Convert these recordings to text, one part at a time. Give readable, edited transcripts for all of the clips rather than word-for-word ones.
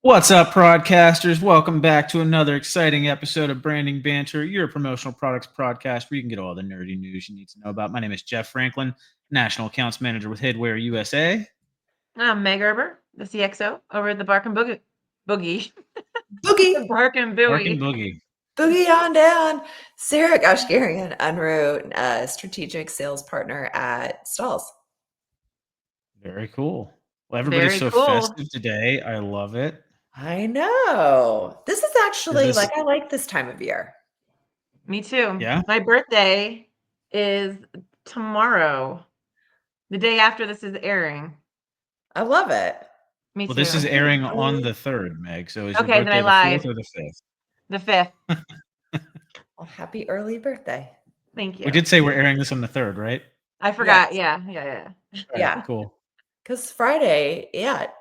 What's up, broadcasters? Welcome back to another exciting episode of Branding Banter, your promotional products podcast where you can get all the nerdy news you need to know about. My name is Jeff Franklin, National Accounts Manager with Headwear USA. I'm Meg Erber, the CXO over at the Bark and Boogie. Boogie, The Bark and Barking Boogie. Boogie. boogie on down. Sarah Goshgarian, Unroot, strategic sales partner at Stalls. Very cool. Well, everybody's Very so cool. festive today. I love it. I know. This is actually this- I like this time of year. Me too. Yeah? My birthday is tomorrow, the day after this is airing. I love it. Me Well, too. this is airing on the 3rd, Meg. So is your Okay, then birthday I the lied. 4th or the 5th? The 5th. Well, happy early birthday. Thank you. We did say we're airing this on the 3rd, right? I forgot. Yes. Yeah. All Yeah. Cool. Because Friday,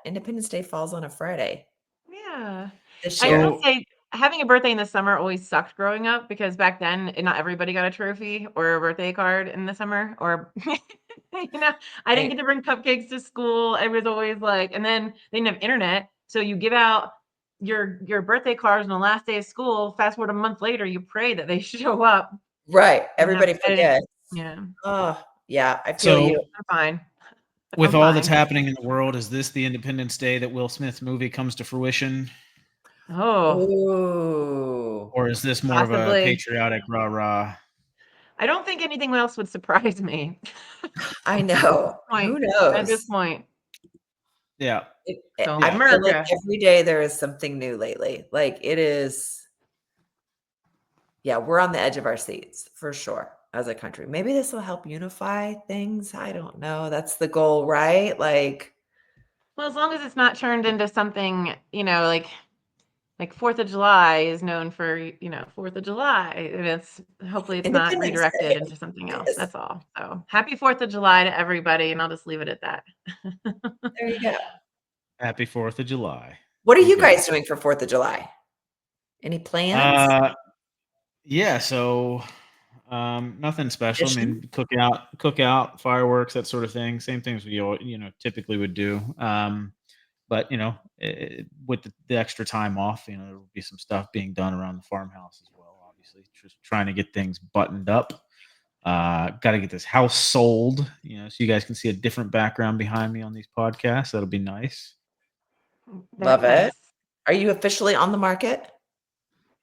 Independence Day falls on a Friday Yeah. this I year. will say having a birthday in the summer always sucked growing up because back then not everybody got a trophy or a birthday card in the summer or I didn't get to bring cupcakes to school. It was always like, and then they didn't have internet. So you give out your birthday cards on the last day of school. Fast forward a month later, you pray that they show up. Right. Everybody forgets. Yeah. Oh, yeah. I feel you. I'm fine. With I'm all that's fine. happening in the world, is this the Independence Day that Will Smith's movie comes to fruition? Oh, Ooh. Or is this more of a possibly. patriotic rah-rah? I don't think anything else would surprise me. I know. Who At this knows? point. Yeah. So, I feel like America. every day there is something new lately. Like it is. Yeah, we're on the edge of our seats for sure as a country. Maybe this will help unify things. I don't know. That's the goal, right? Like, Well, as long as it's not turned into something, like 4th of July is known for, 4th of July. And hopefully it's not Independence redirected Day. into something else. Yes. That's all. So happy 4th of July to everybody, and I'll just leave it at that. There you go. Happy 4th of July. What are There you go. guys doing for 4th of July? Any plans? Yeah, so nothing special. I mean, cookout, fireworks, that sort of thing. Same things we typically would do. But with the extra time off, there will be some stuff being done around the farmhouse as well. Obviously, just trying to get things buttoned up. Got to get this house sold, so you guys can see a different background behind me on these podcasts. That'll be nice. Love Very it. nice. Are you officially on the market?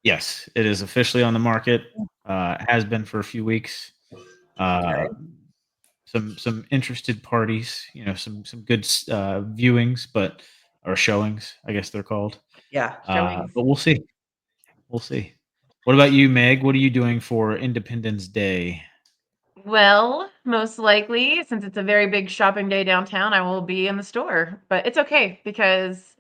Yes, it is officially on the market. Has been for a few weeks. Okay. Some interested parties, some good viewings, or showings, I guess they're called. Yeah. But we'll see. We'll see. What about you, Meg? What are you doing for Independence Day? Well, most likely, since it's a very big shopping day downtown, I will be in the store. But it's okay because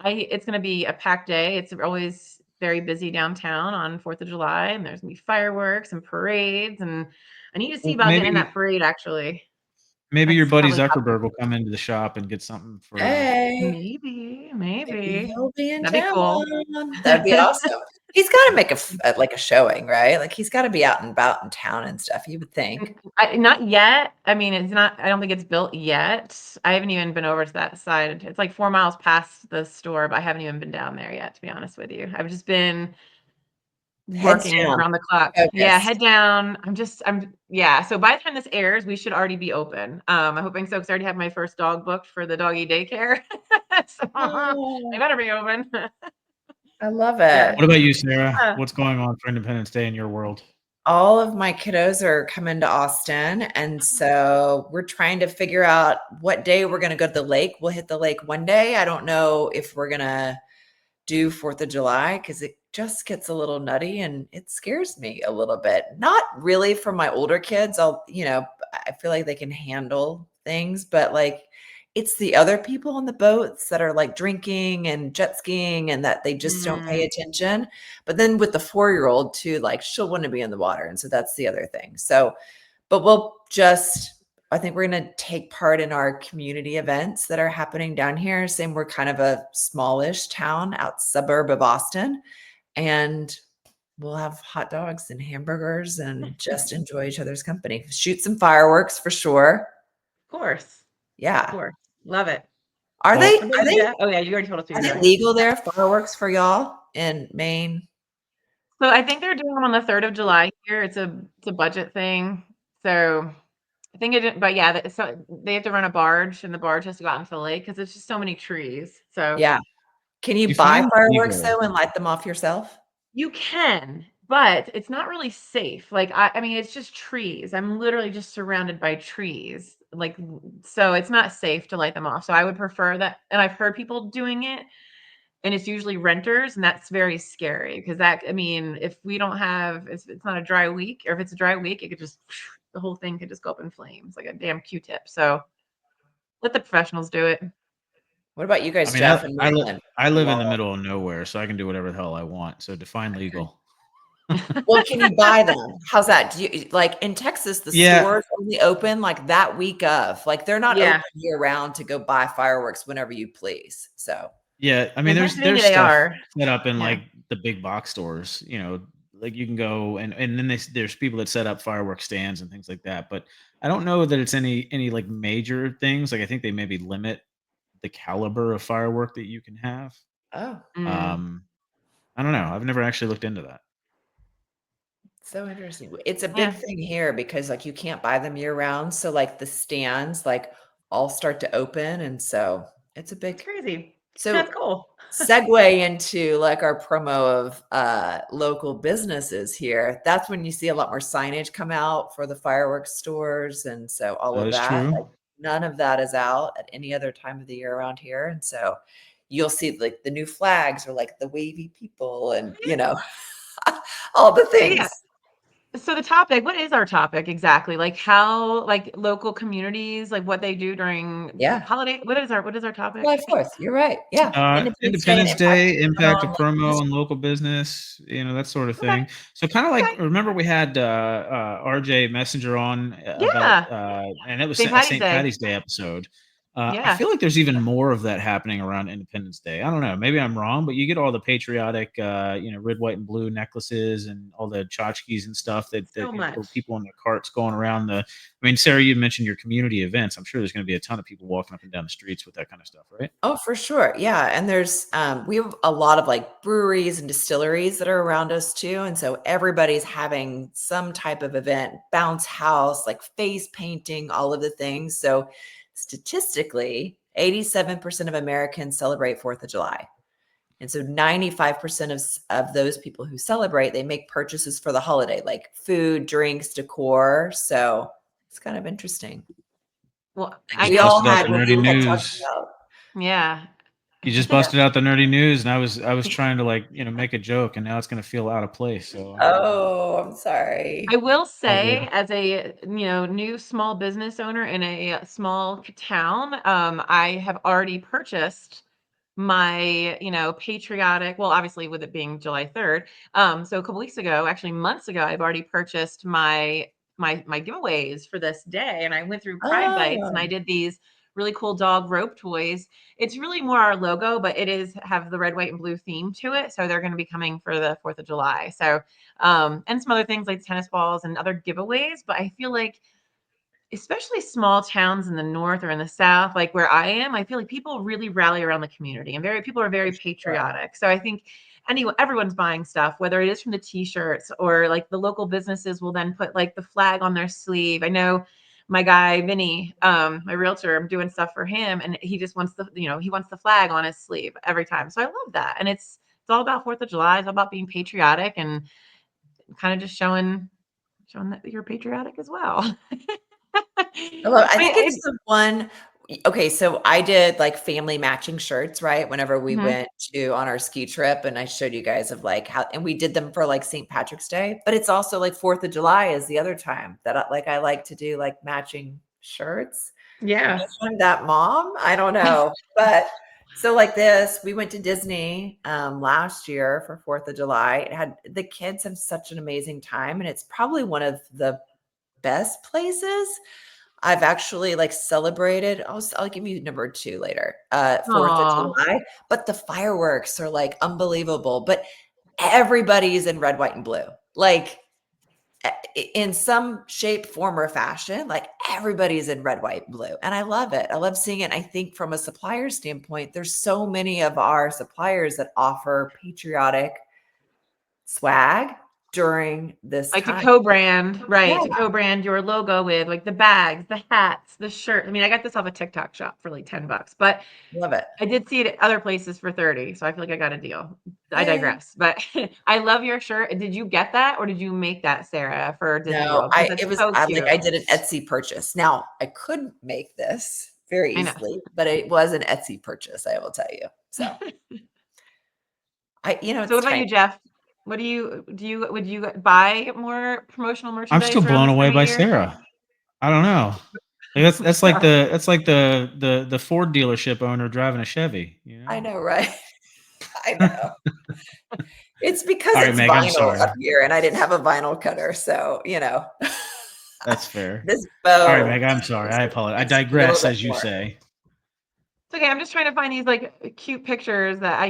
it's going to be a packed day. It's always very busy downtown on 4th of July, and there's going to be fireworks and parades. And I need to see about getting in that parade, actually. Maybe your That's buddy probably Zuckerberg will come into the shop and get something for. Hey. Maybe. He'll be in That'd be town. cool. That'd be awesome. He's got to make a showing, right? Like he's got to be out and about in town and stuff. You would think. Not yet. I mean, it's not. I don't think it's built yet. I haven't even been over to that side. It's like 4 miles past the store, but I haven't even been down there yet. To be honest with you, I've just been working around the clock. Focused. Yeah, head down. Yeah. So by the time this airs, we should already be open. I'm hoping so because I already have my first dog booked for the doggy daycare. So they better be open. I love it. What about you, Sarah? What's going on for Independence Day in your world? All of my kiddos are coming to Austin, and so we're trying to figure out what day we're going to go to the lake. We'll hit the lake one day. I don't know if we're going to do 4th of July because it just gets a little nutty and it scares me a little bit. Not really for my older kids. I feel like they can handle things, but like it's the other people on the boats that are like drinking and jet skiing and that they just don't pay attention. But then with the 4-year-old too, like she'll want to be in the water. And so that's the other thing. So, but I think we're going to take part in our community events that are happening down here. Same, we're kind of a smallish town suburb of Austin, and we'll have hot dogs and hamburgers and just enjoy each other's company. Shoot some fireworks for sure. Of course. Yeah. Of course. Love it. Are Well, they Oh yeah, you already told us are you're they doing. legal there? Fireworks for y'all in Maine? So I think they're doing them on the 3rd of July here. It's a budget thing. So I think it, but yeah, so they have to run a barge, and the barge has to go out into the lake because it's just so many trees. So Yeah. Can you you buy find fireworks legal. though and light them off yourself? you can, but it's not really safe. Like I mean, it's just trees. I'm literally just surrounded by trees. Like so, it's not safe to light them off. So I would prefer that. And I've heard people doing it, and it's usually renters, and that's very scary because that. I mean, if we don't have, if it's not a dry week, or if it's a dry week, it could just the whole thing could just go up in flames like a damn Q-tip. So let the professionals do it. What about you I guys, mean, Jeff and Maryland? I live in the Laurel? middle of nowhere, so I can do whatever the hell I want. So define Okay. legal. Well, can you buy them? How's that? Do you like in Texas, the Yeah, stores only open like that week of, like they're not open Yeah, year round to go buy fireworks whenever you please. So, yeah. I mean, in there's Pennsylvania they stuff are. set up in Yeah, like the big box stores. Like you can go and then there's people that set up firework stands and things like that. But I don't know that it's any like major things. Like I think they maybe limit the caliber of firework that you can have. oh, mm, Um, I don't know. I've never actually looked into that. so interesting. It's a big yeah, thing here because like you can't buy them year round. So like the stands like all start to open. And so it's a that's big crazy. so That's cool. segue into like our promo of local businesses here. That's when you see a lot more signage come out for the fireworks stores. And so all That of is that, true. like none of that is out at any other time of the year around here. And so you'll see like the new flags or like the wavy people and all the So yeah, things. so the topic, what is our topic exactly? Like how like local communities, like what they do during Yeah. holiday. What is our topic? July 4th. You're right. Yeah. Independence Day and Independence impact Day, impact of on local promo on business. local business, that sort of Okay, thing. So kind of like okay. remember we had RJ Messenger on about Yeah. and it was St. a Patty's St. Day. Patty's Day episode. I Yeah. feel like there's even more of that happening around Independence Day. I don't know, maybe I'm wrong, but you get all the patriotic, red, white, and blue necklaces and all the tchotchkes and stuff that So or much. people in their carts going around the. I mean, Sarah, you mentioned your community events. I'm sure there's going to be a ton of people walking up and down the streets with that kind of stuff, right? Oh, for sure. Yeah. And there's we have a lot of like breweries and distilleries that are around us too. And so everybody's having some type of event, bounce house, like face painting, all of the things. So statistically, 87% of Americans celebrate 4th of July. And so 95% of those people who celebrate, they make purchases for the holiday, like food, drinks, decor. So it's kind of interesting. Well, You I just We all busted know. out had the what nerdy you had talked news. about. Yeah. You just busted out the nerdy news, and I was trying to like make a joke, and now it's gonna feel out of place. So Oh, I'm I sorry. will all say, good. as a new small business owner in a small town, I have already purchased my patriotic. Well, obviously, with it being July 3rd, so a couple weeks ago, actually months ago, I've already purchased my giveaways for this day, and I went through Pride Bites and I Oh, did these really cool dog rope toys. It's really more our logo, but it is have the red, white, and blue theme to it. So they're going to be coming for the 4th of July. So and some other things like tennis balls and other giveaways. But I feel like, especially small towns in the north or in the south, like where I am, I feel like people really rally around the community and people are for very sure. patriotic. So I think everyone's buying stuff, whether it is from the t-shirts or like the local businesses will then put like the flag on their sleeve. I know my guy Vinny, my realtor, I'm doing stuff for him, and he just wants he wants the flag on his sleeve every time. So I love that, and it's all about 4th of July. It's all about being patriotic and kind of just showing that you're patriotic as well. I think I it's the one. Okay, so I did like family matching shirts, right? Whenever we mhm. went to on our ski trip, and I showed you guys of like how, and we did them for like St. Patrick's Day, but it's also like 4th of July is the other time that I like to do like matching shirts. I Yeah. guess I'm that mom. I don't know, but so like this, we went to Disney last year for 4th of July. It had the kids have such an amazing time, and it's probably one of the best places I've actually, like, celebrated. I'll give you number 2 later, 4th of Aw. July, but the fireworks are, like, unbelievable, but everybody's in red, white, and blue. Like, in some shape, form, or fashion, like everybody's in red, white, blue. And I love it. I love seeing it. And I think from a supplier standpoint, there's so many of our suppliers that offer patriotic swag during this Like to time. co-brand, right? To Yeah, co-brand your logo with like the bags, the hats, the shirt. I mean, I got this off a TikTok shop for like $10, but love it. I did see it at other places for 30, so I feel like I got a deal. I Yay. digress, but I love your shirt. Did you get that or did you make that, Sarah, for Disney No, World? Because it's so cute. I did an Etsy purchase. Now I could make this very I know. easily, but it was an Etsy purchase, I will tell you. So So it's what about tiny. you, Jeff? What would you buy more promotional I'm still merchandise around blown this away time of by year? Sarah. I don't know. Like that's like the Ford dealership owner driving a Chevy, you I know? know, right? I know. It's because All right, it's Meg, I'm vinyl sorry. up here and I didn't have a vinyl cutter. So, That's fair. this All right, bow Meg, I'm sorry. I apologize. I makes me a little digress, bit as you more. say. It's okay. I'm just trying to find these like cute pictures that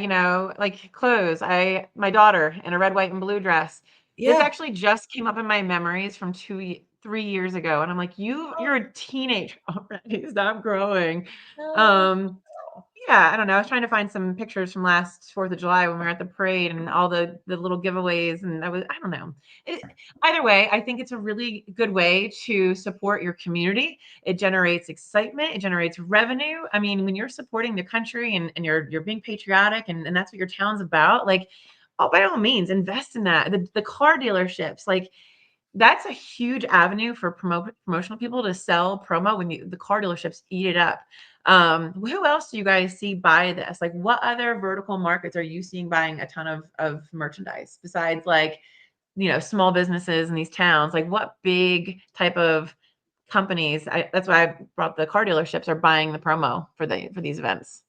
like clothes. My daughter in a red, white, and blue dress. This Yeah. actually just came up in my memories from 3 years ago, and I'm like, you're a teenager already. Stop growing. No. Um, yeah, I don't know. I was trying to find some pictures from last 4th of July when we were at the parade and all the little giveaways, and I don't know. Either way, I think it's a really good way to support your community. It generates excitement, it generates revenue. I mean, when you're supporting the country and you're being patriotic and that's what your town's about, like, oh, by all means, invest in that. The car dealerships, like that's a huge avenue for promotional people to sell promo when the car dealerships eat it up. Who else do you guys see buy this? Like, what other vertical markets are you seeing buying a ton of merchandise besides like, small businesses in these towns? Like, what big type of companies? That's why I brought the car dealerships are buying the promo for these events.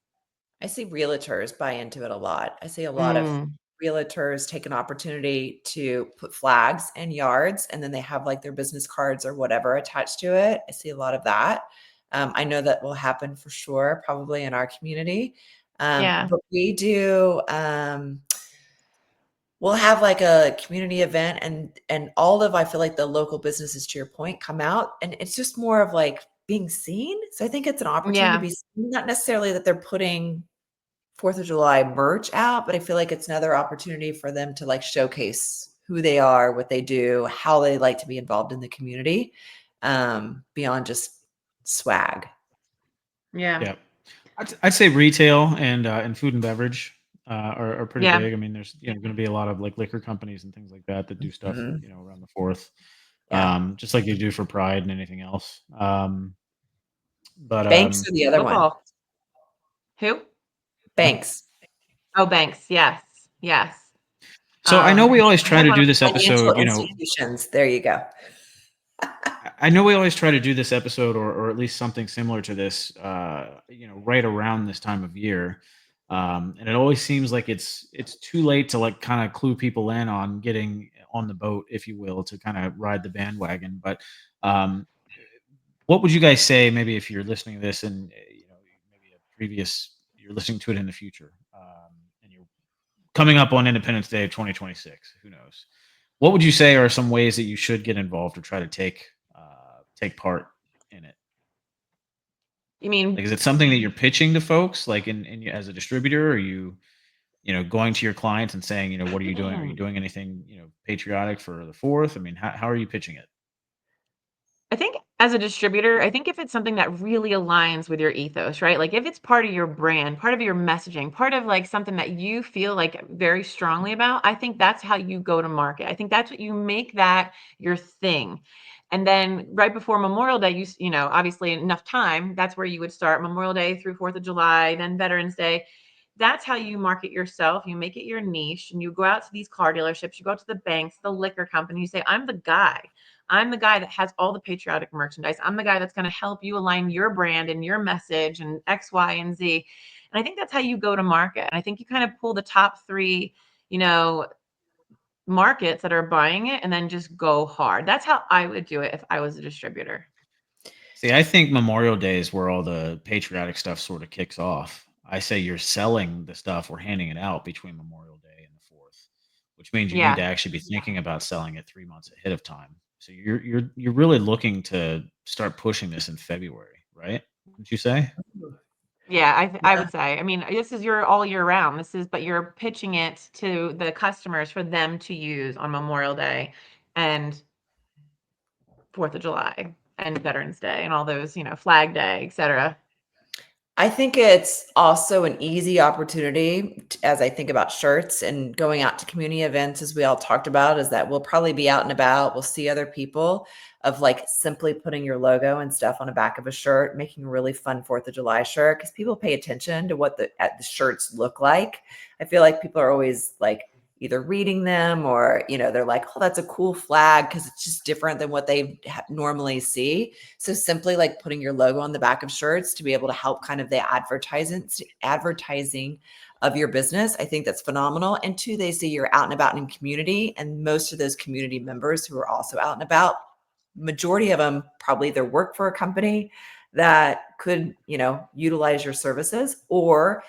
I see realtors buy into it a lot. I see a lot of Mm, realtors take an opportunity to put flags in yards and then they have like their business cards or whatever attached to it. I see a lot of that. I know that will happen for sure, probably in our community. yeah, But we'll have like a community event and all of I feel like the local businesses to your point come out and it's just more of like being seen. So I think it's an opportunity to yeah. be seen, not necessarily that they're putting 4th of July merch out, but I feel like it's another opportunity for them to like showcase who they are, what they do, how they like to be involved in the community, beyond just swag. Yeah. Yeah. I'd say retail and food and beverage are pretty Yeah. big. I mean, there's going to be a lot of like liquor companies and things like that that do stuff Mhm. around the fourth, Yeah. just like you do for Pride and anything else. But Banks are the other one. Football. Who? Banks. Oh, banks. Yes. Yes. so I know we always I try had to one. do this Financial episode. institutions. There you go. I know we always try to do this episode or at least something similar to this, right around this time of year. And it always seems like it's too late to like kind of clue people in on getting on the boat, if you will, to kind of ride the bandwagon. But um, what would you guys say, maybe if you're listening to this and maybe a previous, you're listening to it in the future, and you're coming up on Independence Day of 2026, who knows? What would you say are some ways that you should get involved or try to take part in it? You mean Like, is it something that you're pitching to folks, like as a distributor? Or are you, going to your clients and saying, what are you doing? Are you doing anything, patriotic for the fourth? I mean, how are you pitching it? I think as a distributor, I think if it's something that really aligns with your ethos, right? Like if it's part of your brand, part of your messaging, part of like something that you feel like very strongly about, I think that's how you go to market. I think that's what you make that your thing. And then right before Memorial Day, obviously enough time, that's where you would start Memorial Day through 4th of July, then Veterans Day. That's how you market yourself. You make it your niche and you go out to these car dealerships, you go out to the banks, the liquor company, you say, I'm the guy. I'm the guy that has all the patriotic merchandise. I'm the guy that's going to help you align your brand and your message and X, Y, and Z. And I think that's how you go to market. And I think you kind of pull the top three, you know, markets that are buying it and then just go hard. That's how I would do it if I was a distributor. See, I think Memorial Day is where all the patriotic stuff sort of kicks off. I say you're selling the stuff or handing it out between Memorial Day and the fourth. which means you need to Yeah. actually be thinking about selling it 3 months ahead of time. So you're really looking to start pushing this in February, right? Wouldn't you say? Yeah, I Yeah. would say. I mean, this is your all year round. But you're pitching it to the customers for them to use on Memorial Day and 4th of July and Veterans Day and all those, Flag Day, etc. I think it's also an easy opportunity as I think about shirts and going out to community events, as we all talked about, is that we'll probably be out and about. We'll see other people of like simply putting your logo and stuff on the back of a shirt, making a really fun 4th of July shirt because people pay attention to what the shirts look like. I feel like people are always like either reading them or, they're like, oh, that's a cool flag because it's just different than what they normally see. So simply like putting your logo on the back of shirts to be able to help kind of the advertising of your business. I think that's phenomenal. And two, they see you're out and about in community, and most of those community members who are also out and about, majority of them probably either work for a company that could, utilize your services or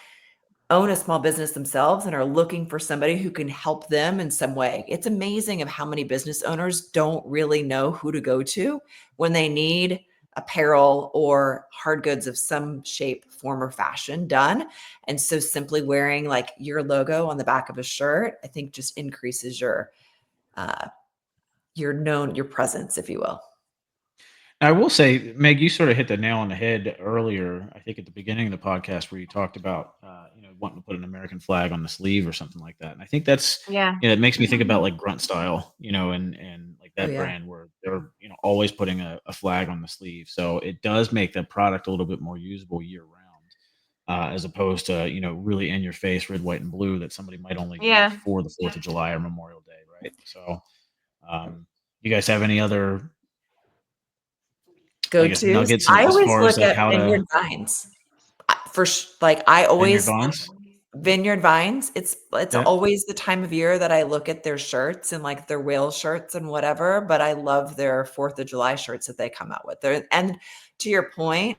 own a small business themselves and are looking for somebody who can help them in some way. It's amazing of how many business owners don't really know who to go to when they need apparel or hard goods of some shape, form, or fashion done. And so simply wearing like your logo on the back of a shirt, I think just increases uh your presence, if you will. I will say, Meg, you sort of hit the nail on the head earlier. I think at the beginning of the podcast where you talked about, wanting to put an American flag on the sleeve or something like that. And I think that's, Yeah. it makes me think about like Grunt Style, and like Oh that yeah. brand where they're, always putting a flag on the sleeve. So it does make the product a little bit more usable year round, as opposed to, really in your face red, white, and blue that somebody might only use Yeah. for the 4th of July or Memorial Day, right? So, you guys have any other, I guess, Go-tos. nuggets I as always far as look like at how to Vineyard Vines. Like I Vineyard always Vines? Vineyard Vines, it's Yeah. always the time of year that I look at their shirts and like their whale shirts and whatever, but I love their 4th of July shirts that they come out with. And to your point,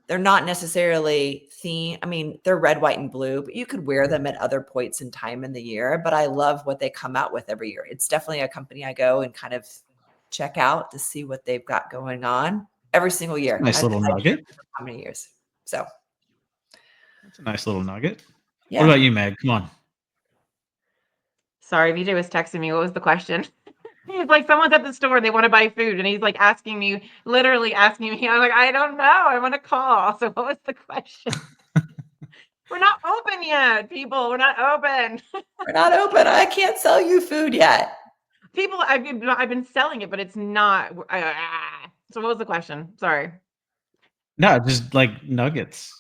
they're not necessarily I mean, they're red, white, and blue, but you could wear them at other points in time in the year. But I love what they come out with every year. It's definitely a company I go and kind of check out to see what they've got going on every single It's a year. nice little I can't nugget. remember how many years. So That's a nice little nugget. What yeah. about you, Meg? Come on. Sorry, VJ was texting me. What was the question? He's like, someone's at the store, they want to buy food, and he's like asking me, literally asking me. I'm like, I don't know. I want to call. So what was the question? We're not open yet, people. We're not open. We're not open. I can't sell you food yet. People, I've been selling it, but it's not. So what was the question? Sorry. No, just like nuggets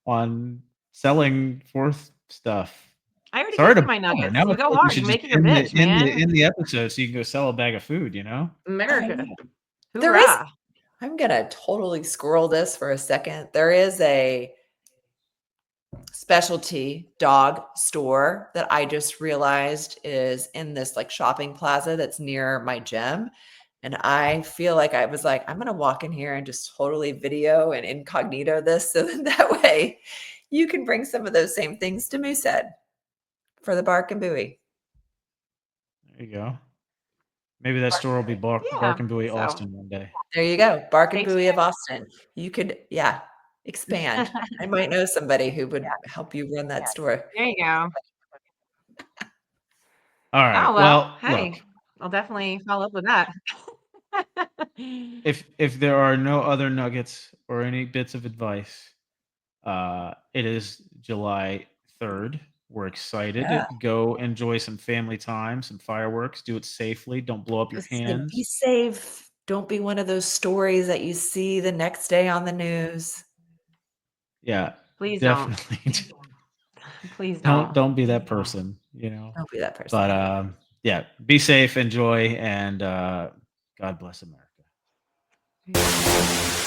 on selling forth stuff. I already Sorry gave to you my bother. nuggets. Now I You feel go like we hard. should You just make it your bitch, man. end the episode so you can go sell a bag of food, you know? America. There is, Hoorah. I'm gonna totally scroll this for a second. There is a specialty dog store that I just realized is in this like shopping plaza that's near my gym. And I feel like I was like, I'm gonna walk in here and just totally video and incognito this so that way you can bring some of those same things to Moosehead for the Bark and Buoy. There you go. Maybe that store will be Yeah. Bark and Buoy So Austin one day. There you go. Bark and stay Buoy of Austin. You could, yeah, expand. tuned. I might know somebody who would help you run that store. There you go. All Oh, right. well, Well, look, hey, I'll definitely follow up with that. if there are no other nuggets or any bits of advice, it is July 3rd. We're Yeah. excited. Go enjoy some family time, some fireworks. Do it safely. Don't blow up your Listen, be hands. safe. Don't be one of those stories that you see the next day on the news. Yeah, Please don't. definitely. Please don't don't. don't be that person. Don't be that person. But yeah, be safe, enjoy, and God bless America. Yeah.